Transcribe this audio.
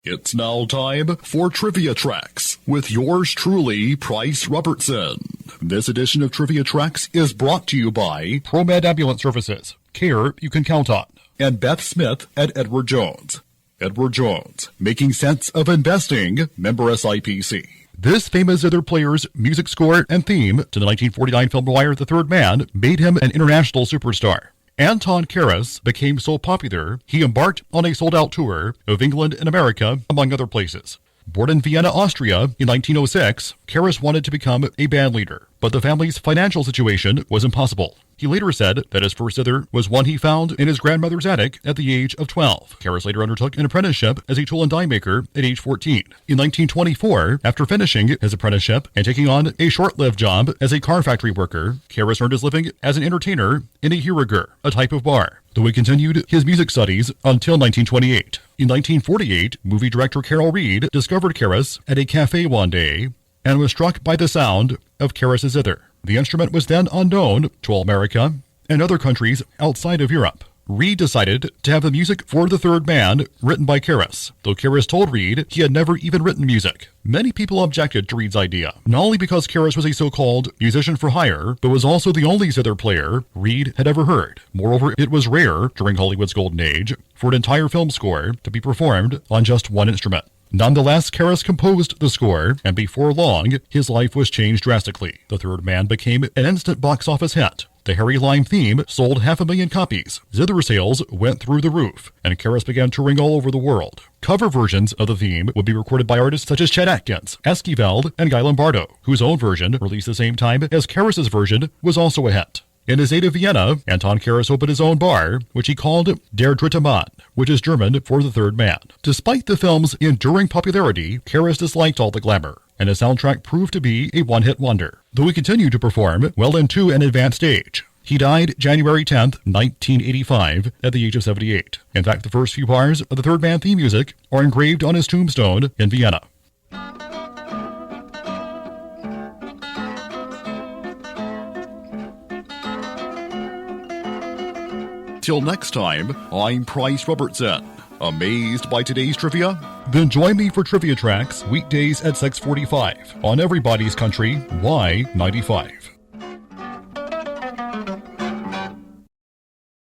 It's now time for Trivia Tracks with yours truly, Price Robertson. This edition of Trivia Tracks is brought to you by ProMed Ambulance Services. Care you can count on. And Beth Smith at Edward Jones. Edward Jones, making sense of investing, member SIPC. This famous Zither player's music score and theme to the 1949 film noir The Third Man made him an international superstar. Anton became so popular, he embarked on a sold-out tour of England and America, among other places. Born in Vienna, Austria in 1906, Karas wanted to become a band leader, but the family's financial situation was impossible. He later said that his first zither was one he found in his grandmother's attic at the age of 12. Karas later undertook an apprenticeship as a tool and die maker at age 14. In 1924, after finishing his apprenticeship and taking on a short-lived job as a car factory worker, Karas earned his living as an entertainer in a hirager, a type of bar, though he continued his music studies until 1928. In 1948, movie director Carol Reed discovered Karas at a cafe one day and was struck by the sound of Karas' zither. The instrument was then unknown to all America and other countries outside of Europe. Reed decided to have the music for The Third Man written by Karas, though Karas told Reed he had never even written music. Many people objected to Reed's idea, not only because Karas was a so-called musician for hire, but was also the only zither player Reed had ever heard. Moreover, it was rare during Hollywood's golden age for an entire film score to be performed on just one instrument. Nonetheless, Karas composed the score, and before long, his life was changed drastically. The Third Man became an instant box office hit. The Harry Lime theme sold 500,000 copies. Zither sales went through the roof, and Karas began touring all over the world. Cover versions of the theme would be recorded by artists such as Chet Atkins, Esquivel, and Guy Lombardo, whose own version, released the same time as Karas' version, was also a hit. In his native Vienna, Anton Karas opened his own bar, which he called Der Dritte Mann, which is German for The Third Man. Despite the film's enduring popularity, Karas disliked all the glamour, and his soundtrack proved to be a one-hit wonder, though he continued to perform well into an advanced age. He died January 10, 1985, at the age of 78. In fact, the first few bars of The Third Man theme music are engraved on his tombstone in Vienna. Till next time, I'm Price Robertson. Amazed by today's trivia? Then join me for Trivia Tracks weekdays at 6:45 on Everybody's Country Y95.